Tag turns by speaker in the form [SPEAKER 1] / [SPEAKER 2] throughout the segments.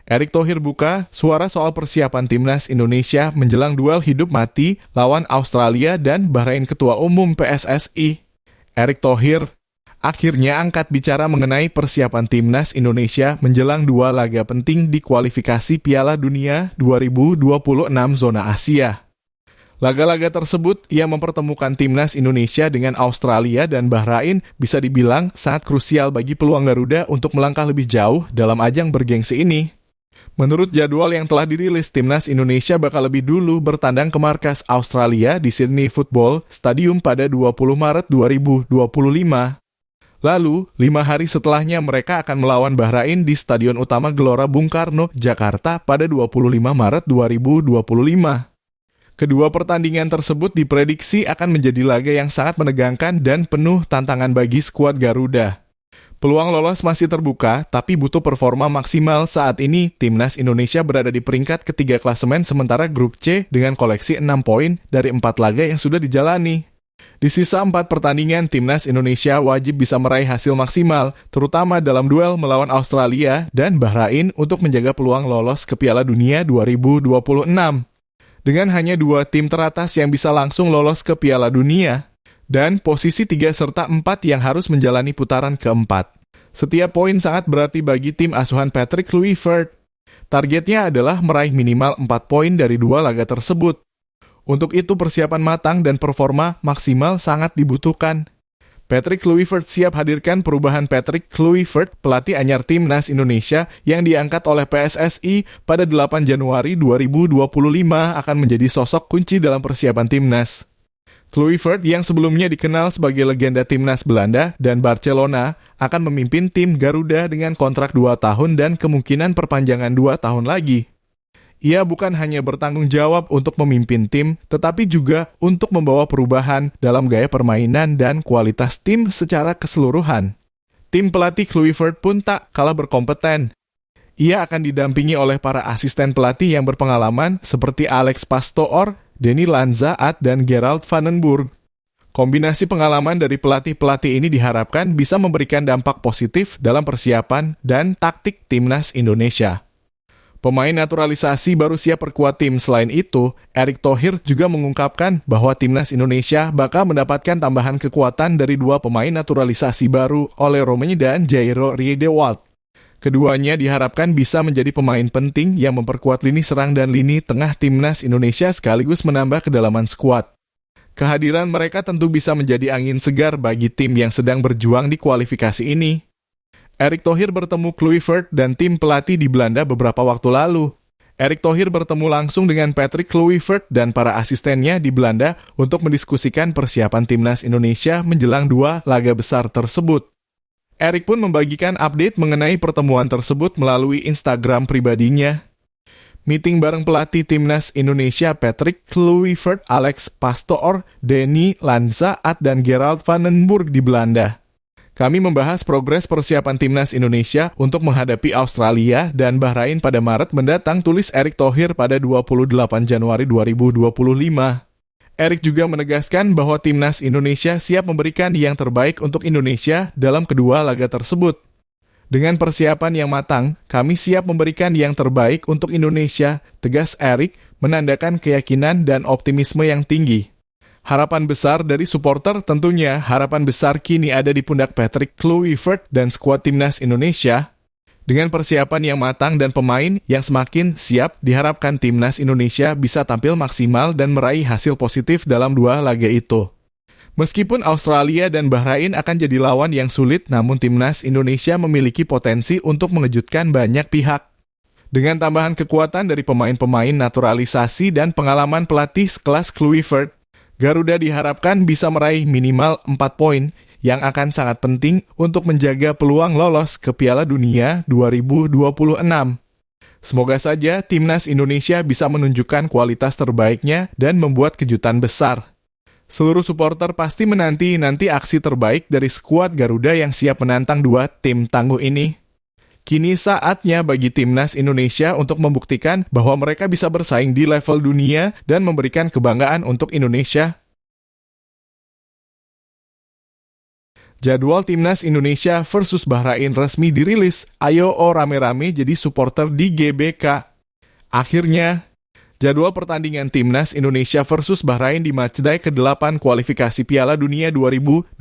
[SPEAKER 1] Erick Thohir buka suara soal persiapan timnas Indonesia menjelang duel hidup mati lawan Australia dan Bahrain. Ketua Umum PSSI, Erick Thohir, akhirnya angkat bicara mengenai persiapan timnas Indonesia menjelang dua laga penting di kualifikasi Piala Dunia 2026 zona Asia. Laga-laga tersebut yang mempertemukan timnas Indonesia dengan Australia dan Bahrain bisa dibilang sangat krusial bagi peluang Garuda untuk melangkah lebih jauh dalam ajang bergengsi ini. Menurut jadwal yang telah dirilis, timnas Indonesia bakal lebih dulu bertandang ke markas Australia di Sydney Football Stadium pada 20 Maret 2025. Lalu, 5 hari setelahnya mereka akan melawan Bahrain di Stadion Utama Gelora Bung Karno, Jakarta pada 25 Maret 2025. Kedua pertandingan tersebut diprediksi akan menjadi laga yang sangat menegangkan dan penuh tantangan bagi skuad Garuda. Peluang lolos masih terbuka, tapi butuh performa maksimal. Saat ini, timnas Indonesia berada di peringkat ketiga klasemen sementara grup C dengan koleksi 6 poin dari 4 laga yang sudah dijalani. Di sisa 4 pertandingan, timnas Indonesia wajib bisa meraih hasil maksimal, terutama dalam duel melawan Australia dan Bahrain untuk menjaga peluang lolos ke Piala Dunia 2026. Dengan hanya 2 tim teratas yang bisa langsung lolos ke Piala Dunia, dan posisi 3 serta 4 yang harus menjalani putaran keempat. Setiap poin sangat berarti bagi tim asuhan Patrick Kluivert. Targetnya adalah meraih minimal 4 poin dari 2 laga tersebut. Untuk itu persiapan matang dan performa maksimal sangat dibutuhkan. Patrick Kluivert siap hadirkan perubahan. Patrick Kluivert, pelatih anyar timnas Indonesia yang diangkat oleh PSSI pada 8 Januari 2025 akan menjadi sosok kunci dalam persiapan timnas. Kluivert yang sebelumnya dikenal sebagai legenda timnas Belanda dan Barcelona akan memimpin tim Garuda dengan kontrak 2 tahun dan kemungkinan perpanjangan 2 tahun lagi. Ia bukan hanya bertanggung jawab untuk memimpin tim, tetapi juga untuk membawa perubahan dalam gaya permainan dan kualitas tim secara keseluruhan. Tim pelatih Kluivert pun tak kalah berkompeten. Ia akan didampingi oleh para asisten pelatih yang berpengalaman seperti Alex Pastoor, Denny Lanzaat, dan Gerald Vandenburg. Kombinasi pengalaman dari pelatih-pelatih ini diharapkan bisa memberikan dampak positif dalam persiapan dan taktik timnas Indonesia. Pemain naturalisasi baru siap perkuat tim. Selain itu, Erick Thohir juga mengungkapkan bahwa timnas Indonesia bakal mendapatkan tambahan kekuatan dari 2 pemain naturalisasi baru, Ole Romeni dan Jairo Riedewald. Keduanya diharapkan bisa menjadi pemain penting yang memperkuat lini serang dan lini tengah timnas Indonesia sekaligus menambah kedalaman skuad. Kehadiran mereka tentu bisa menjadi angin segar bagi tim yang sedang berjuang di kualifikasi ini. Erick Thohir bertemu Kluivert dan tim pelatih di Belanda beberapa waktu lalu. Erick Thohir bertemu langsung dengan Patrick Kluivert dan para asistennya di Belanda untuk mendiskusikan persiapan timnas Indonesia menjelang 2 laga besar tersebut. Erick pun membagikan update mengenai pertemuan tersebut melalui Instagram pribadinya. Meeting bareng pelatih timnas Indonesia Patrick Kluivert, Alex Pastoor, Denny Lanzaat, dan Gerald Vandenburg di Belanda. Kami membahas progres persiapan timnas Indonesia untuk menghadapi Australia dan Bahrain pada Maret mendatang, tulis Erick Thohir pada 28 Januari 2025. Erick juga menegaskan bahwa timnas Indonesia siap memberikan yang terbaik untuk Indonesia dalam kedua laga tersebut. Dengan persiapan yang matang, kami siap memberikan yang terbaik untuk Indonesia, tegas Erick, menandakan keyakinan dan optimisme yang tinggi. Harapan besar dari supporter tentunya, harapan besar kini ada di pundak Patrick Kluivert dan skuad timnas Indonesia. Dengan persiapan yang matang dan pemain yang semakin siap, diharapkan timnas Indonesia bisa tampil maksimal dan meraih hasil positif dalam 2 laga itu. Meskipun Australia dan Bahrain akan jadi lawan yang sulit, namun timnas Indonesia memiliki potensi untuk mengejutkan banyak pihak. Dengan tambahan kekuatan dari pemain-pemain naturalisasi dan pengalaman pelatih sekelas Kluivert, Garuda diharapkan bisa meraih minimal 4 poin yang akan sangat penting untuk menjaga peluang lolos ke Piala Dunia 2026. Semoga saja timnas Indonesia bisa menunjukkan kualitas terbaiknya dan membuat kejutan besar. Seluruh supporter pasti menanti aksi terbaik dari skuad Garuda yang siap menantang 2 tim tangguh ini. Kini saatnya bagi timnas Indonesia untuk membuktikan bahwa mereka bisa bersaing di level dunia dan memberikan kebanggaan untuk Indonesia. Jadwal Timnas Indonesia versus Bahrain resmi dirilis. Ayo rame-rame jadi supporter di GBK. Akhirnya, jadwal pertandingan Timnas Indonesia versus Bahrain di matchday ke-8 kualifikasi Piala Dunia 2026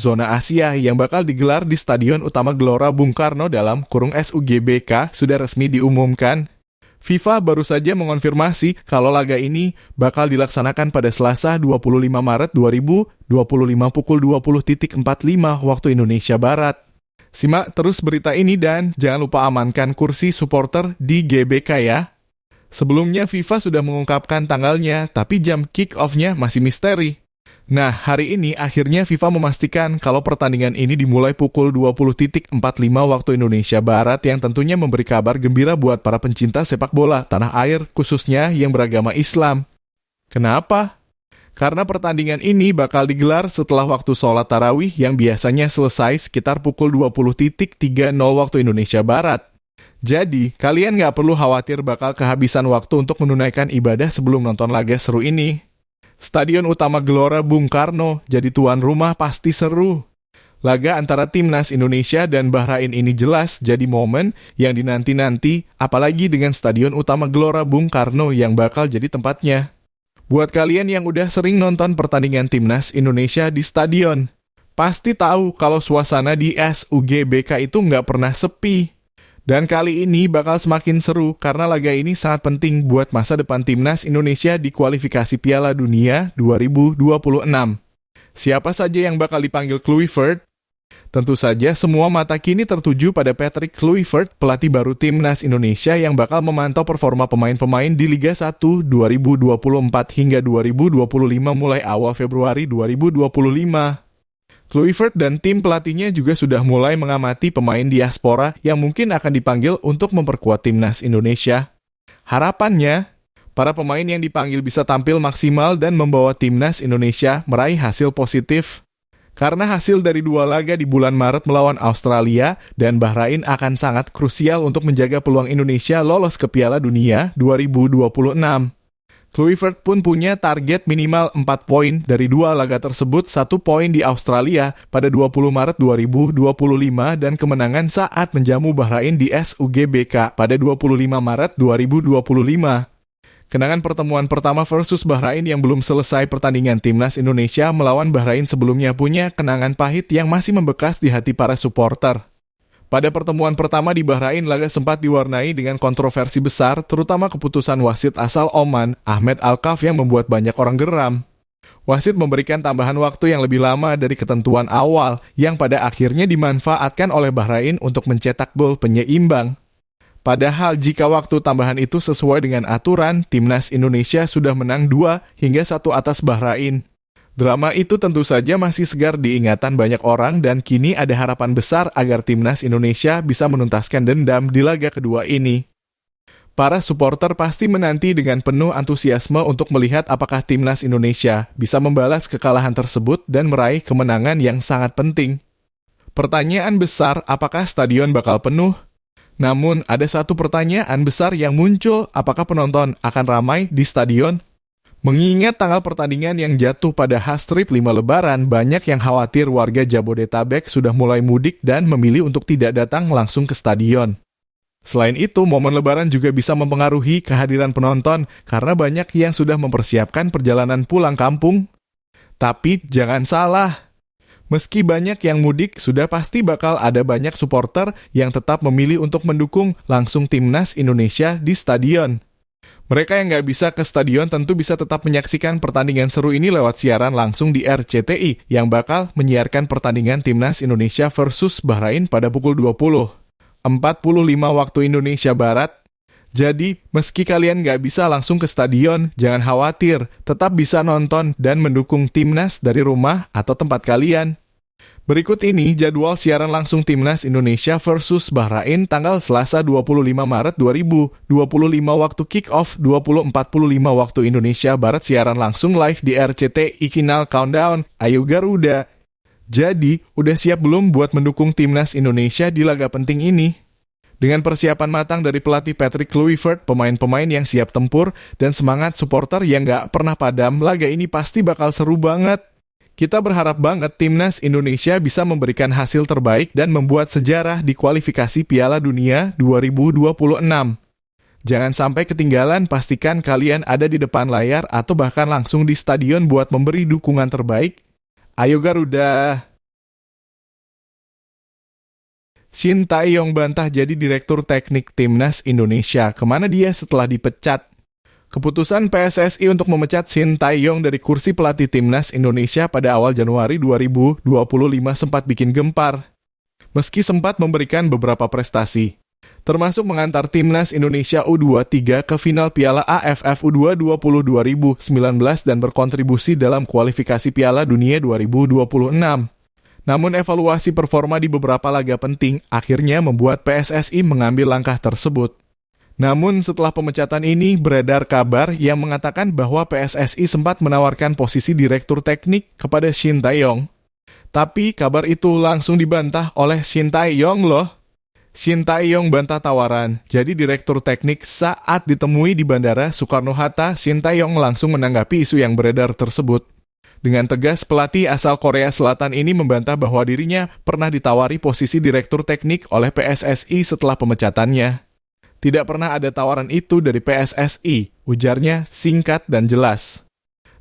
[SPEAKER 1] zona Asia yang bakal digelar di Stadion Utama Gelora Bung Karno dalam (SUGBK) sudah resmi diumumkan. FIFA baru saja mengonfirmasi kalau laga ini bakal dilaksanakan pada Selasa 25 Maret 2025 pukul 20.45 waktu Indonesia Barat. Simak terus berita ini dan jangan lupa amankan kursi supporter di GBK ya. Sebelumnya FIFA sudah mengungkapkan tanggalnya, tapi jam kick-off-nya masih misteri. Nah, hari ini akhirnya FIFA memastikan kalau pertandingan ini dimulai pukul 20.45 waktu Indonesia Barat yang tentunya memberi kabar gembira buat para pencinta sepak bola tanah air, khususnya yang beragama Islam. Kenapa? Karena pertandingan ini bakal digelar setelah waktu sholat tarawih yang biasanya selesai sekitar pukul 20.30 waktu Indonesia Barat. Jadi, kalian nggak perlu khawatir bakal kehabisan waktu untuk menunaikan ibadah sebelum nonton laga seru ini. Stadion Utama Gelora Bung Karno jadi tuan rumah pasti seru. Laga antara Timnas Indonesia dan Bahrain ini jelas jadi momen yang dinanti-nanti, apalagi dengan Stadion Utama Gelora Bung Karno yang bakal jadi tempatnya. Buat kalian yang udah sering nonton pertandingan Timnas Indonesia di stadion, pasti tahu kalau suasana di SUGBK itu nggak pernah sepi. Dan kali ini bakal semakin seru karena laga ini sangat penting buat masa depan Timnas Indonesia di kualifikasi Piala Dunia 2026. Siapa saja yang bakal dipanggil Kluivert? Tentu saja semua mata kini tertuju pada Patrick Kluivert, pelatih baru Timnas Indonesia yang bakal memantau performa pemain-pemain di Liga 1 2024 hingga 2025 mulai awal Februari 2025. Kluivert dan tim pelatihnya juga sudah mulai mengamati pemain diaspora yang mungkin akan dipanggil untuk memperkuat Timnas Indonesia. Harapannya, para pemain yang dipanggil bisa tampil maksimal dan membawa Timnas Indonesia meraih hasil positif. Karena hasil dari 2 laga di bulan Maret melawan Australia dan Bahrain akan sangat krusial untuk menjaga peluang Indonesia lolos ke Piala Dunia 2026. Kluivert pun punya target minimal 4 poin dari 2 laga tersebut, 1 poin di Australia pada 20 Maret 2025 dan kemenangan saat menjamu Bahrain di SUGBK pada 25 Maret 2025. Kenangan pertemuan pertama versus Bahrain yang belum selesai pertandingan Timnas Indonesia melawan Bahrain sebelumnya punya kenangan pahit yang masih membekas di hati para supporter. Pada pertemuan pertama di Bahrain, laga sempat diwarnai dengan kontroversi besar, terutama keputusan wasit asal Oman, Ahmed Alkaf yang membuat banyak orang geram. Wasit memberikan tambahan waktu yang lebih lama dari ketentuan awal, yang pada akhirnya dimanfaatkan oleh Bahrain untuk mencetak gol penyeimbang. Padahal jika waktu tambahan itu sesuai dengan aturan, Timnas Indonesia sudah menang 2-1 atas Bahrain. Drama itu tentu saja masih segar di ingatan banyak orang dan kini ada harapan besar agar Timnas Indonesia bisa menuntaskan dendam di laga kedua ini. Para supporter pasti menanti dengan penuh antusiasme untuk melihat apakah Timnas Indonesia bisa membalas kekalahan tersebut dan meraih kemenangan yang sangat penting. Pertanyaan besar, apakah stadion bakal penuh? Namun, ada satu pertanyaan besar yang muncul, apakah penonton akan ramai di stadion? Mengingat tanggal pertandingan yang jatuh pada H-5 Lebaran, banyak yang khawatir warga Jabodetabek sudah mulai mudik dan memilih untuk tidak datang langsung ke stadion. Selain itu, momen Lebaran juga bisa mempengaruhi kehadiran penonton karena banyak yang sudah mempersiapkan perjalanan pulang kampung. Tapi jangan salah, meski banyak yang mudik, sudah pasti bakal ada banyak supporter yang tetap memilih untuk mendukung langsung Timnas Indonesia di stadion. Mereka yang nggak bisa ke stadion tentu bisa tetap menyaksikan pertandingan seru ini lewat siaran langsung di RCTI yang bakal menyiarkan pertandingan Timnas Indonesia versus Bahrain pada pukul 20.45 waktu Indonesia Barat. Jadi, meski kalian nggak bisa langsung ke stadion, jangan khawatir, tetap bisa nonton dan mendukung Timnas dari rumah atau tempat kalian. Berikut ini jadwal siaran langsung Timnas Indonesia versus Bahrain tanggal Selasa 25 Maret 2025 waktu kick-off 20.45 waktu Indonesia Barat, siaran langsung live di RCTI Final Countdown. Ayo Garuda! Jadi, udah siap belum buat mendukung Timnas Indonesia di laga penting ini? Dengan persiapan matang dari pelatih Patrick Kluivert, pemain-pemain yang siap tempur, dan semangat supporter yang gak pernah padam, laga ini pasti bakal seru banget. Kita berharap banget timnas Indonesia bisa memberikan hasil terbaik dan membuat sejarah di kualifikasi Piala Dunia 2026. Jangan sampai ketinggalan, pastikan kalian ada di depan layar atau bahkan langsung di stadion buat memberi dukungan terbaik. Ayo Garuda! Shin Tae-yong bantah jadi Direktur Teknik Timnas Indonesia. Kemana dia setelah dipecat? Keputusan PSSI untuk memecat Shin Tae-yong dari kursi pelatih Timnas Indonesia pada awal Januari 2025 sempat bikin gempar. Meski sempat memberikan beberapa prestasi, termasuk mengantar Timnas Indonesia U23 ke final Piala AFF U20 2019 dan berkontribusi dalam kualifikasi Piala Dunia 2026. Namun evaluasi performa di beberapa laga penting akhirnya membuat PSSI mengambil langkah tersebut. Namun setelah pemecatan ini beredar kabar yang mengatakan bahwa PSSI sempat menawarkan posisi Direktur Teknik kepada Shin Tae-yong. Tapi kabar itu langsung dibantah oleh Shin Tae-yong loh. Shin Tae-yong bantah tawaran jadi Direktur Teknik saat ditemui di Bandara Soekarno-Hatta. Shin Tae-yong langsung menanggapi isu yang beredar tersebut. Dengan tegas, pelatih asal Korea Selatan ini membantah bahwa dirinya pernah ditawari posisi Direktur Teknik oleh PSSI setelah pemecatannya. Tidak pernah ada tawaran itu dari PSSI, ujarnya singkat dan jelas.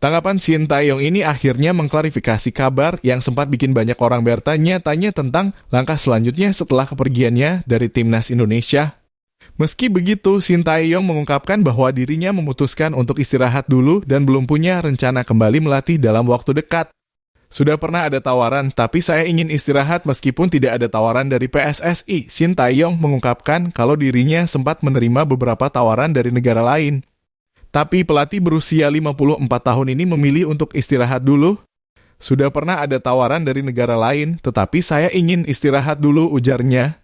[SPEAKER 1] Tanggapan Shin Tae-yong ini akhirnya mengklarifikasi kabar yang sempat bikin banyak orang bertanya-tanya tentang langkah selanjutnya setelah kepergiannya dari Timnas Indonesia. Meski begitu, Shin Tae-yong mengungkapkan bahwa dirinya memutuskan untuk istirahat dulu dan belum punya rencana kembali melatih dalam waktu dekat. Sudah pernah ada tawaran, tapi saya ingin istirahat meskipun tidak ada tawaran dari PSSI. Shin Tae-yong mengungkapkan kalau dirinya sempat menerima beberapa tawaran dari negara lain. Tapi pelatih berusia 54 tahun ini memilih untuk istirahat dulu. Sudah pernah ada tawaran dari negara lain, tetapi saya ingin istirahat dulu, ujarnya.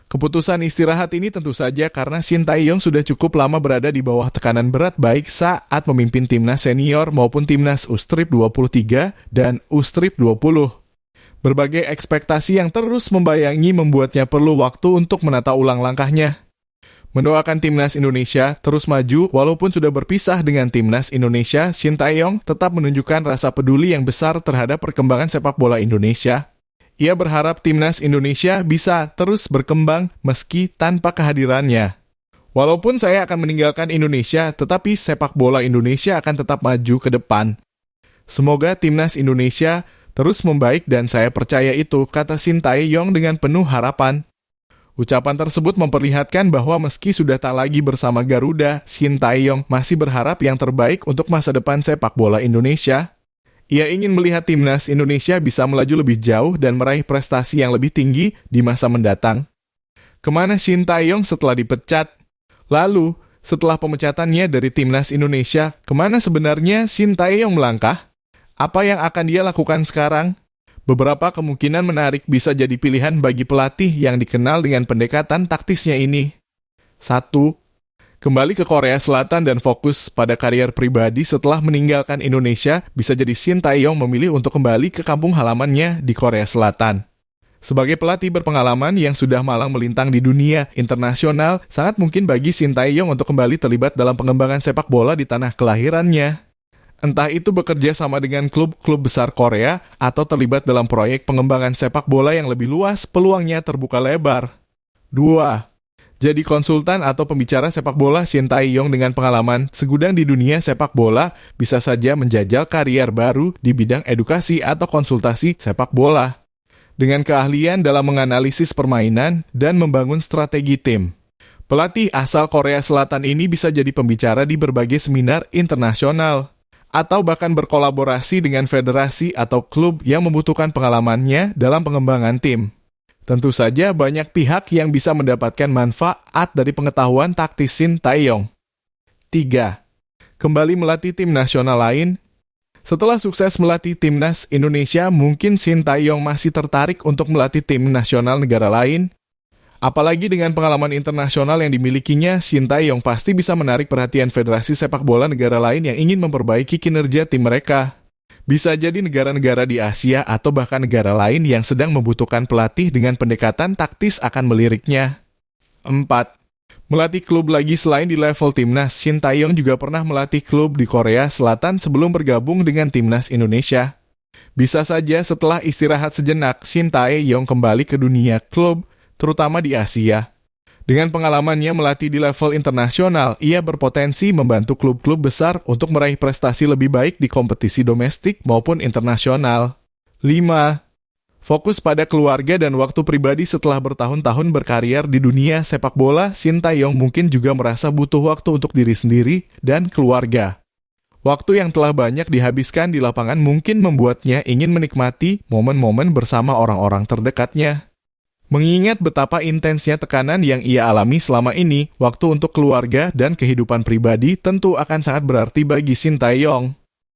[SPEAKER 1] Keputusan istirahat ini tentu saja karena Shin Tae-yong sudah cukup lama berada di bawah tekanan berat baik saat memimpin timnas senior maupun timnas U-Strip 23 dan U-Strip 20. Berbagai ekspektasi yang terus membayangi membuatnya perlu waktu untuk menata ulang langkahnya. Mendoakan timnas Indonesia terus maju walaupun sudah berpisah dengan timnas Indonesia, Shin Tae-yong tetap menunjukkan rasa peduli yang besar terhadap perkembangan sepak bola Indonesia. Ia berharap timnas Indonesia bisa terus berkembang meski tanpa kehadirannya. Walaupun saya akan meninggalkan Indonesia, tetapi sepak bola Indonesia akan tetap maju ke depan. Semoga timnas Indonesia terus membaik dan saya percaya itu, kata Shin Tae-yong dengan penuh harapan. Ucapan tersebut memperlihatkan bahwa meski sudah tak lagi bersama Garuda, Shin Tae-yong masih berharap yang terbaik untuk masa depan sepak bola Indonesia. Ia ingin melihat timnas Indonesia bisa melaju lebih jauh dan meraih prestasi yang lebih tinggi di masa mendatang. Kemana Shin Tae-yong setelah dipecat? Lalu, setelah pemecatannya dari timnas Indonesia, kemana sebenarnya Shin Tae-yong melangkah? Apa yang akan dia lakukan sekarang? Beberapa kemungkinan menarik bisa jadi pilihan bagi pelatih yang dikenal dengan pendekatan taktisnya ini. 1. Kembali ke Korea Selatan dan fokus pada karier pribadi setelah meninggalkan Indonesia, bisa jadi Shin Tae-yong memilih untuk kembali ke kampung halamannya di Korea Selatan. Sebagai pelatih berpengalaman yang sudah malang melintang di dunia internasional, sangat mungkin bagi Shin Tae-yong untuk kembali terlibat dalam pengembangan sepak bola di tanah kelahirannya. Entah itu bekerja sama dengan klub-klub besar Korea atau terlibat dalam proyek pengembangan sepak bola yang lebih luas, peluangnya terbuka lebar. 2. Jadi konsultan atau pembicara sepak bola, Shin Tae-yong dengan pengalaman segudang di dunia sepak bola bisa saja menjajal karier baru di bidang edukasi atau konsultasi sepak bola. Dengan keahlian dalam menganalisis permainan dan membangun strategi tim, pelatih asal Korea Selatan ini bisa jadi pembicara di berbagai seminar internasional, atau bahkan berkolaborasi dengan federasi atau klub yang membutuhkan pengalamannya dalam pengembangan tim. Tentu saja banyak pihak yang bisa mendapatkan manfaat dari pengetahuan taktis Shin Tae-yong. 3. Kembali melatih tim nasional lain. Setelah sukses melatih timnas Indonesia, mungkin Shin Tae-yong masih tertarik untuk melatih tim nasional negara lain. Apalagi dengan pengalaman internasional yang dimilikinya, Shin Tae-yong pasti bisa menarik perhatian Federasi Sepak Bola negara lain yang ingin memperbaiki kinerja tim mereka. Bisa jadi negara-negara di Asia atau bahkan negara lain yang sedang membutuhkan pelatih dengan pendekatan taktis akan meliriknya. 4. Melatih klub lagi selain di level timnas, Shin Tae-yong juga pernah melatih klub di Korea Selatan sebelum bergabung dengan timnas Indonesia. Bisa saja setelah istirahat sejenak, Shin Tae-yong kembali ke dunia klub, terutama di Asia. Dengan pengalamannya melatih di level internasional, ia berpotensi membantu klub-klub besar untuk meraih prestasi lebih baik di kompetisi domestik maupun internasional. 5. Fokus pada keluarga dan waktu pribadi. Setelah bertahun-tahun berkarier di dunia sepak bola, Shin Tae-yong mungkin juga merasa butuh waktu untuk diri sendiri dan keluarga. Waktu yang telah banyak dihabiskan di lapangan mungkin membuatnya ingin menikmati momen-momen bersama orang-orang terdekatnya. Mengingat betapa intensnya tekanan yang ia alami selama ini, waktu untuk keluarga dan kehidupan pribadi tentu akan sangat berarti bagi Shin Tae-yong.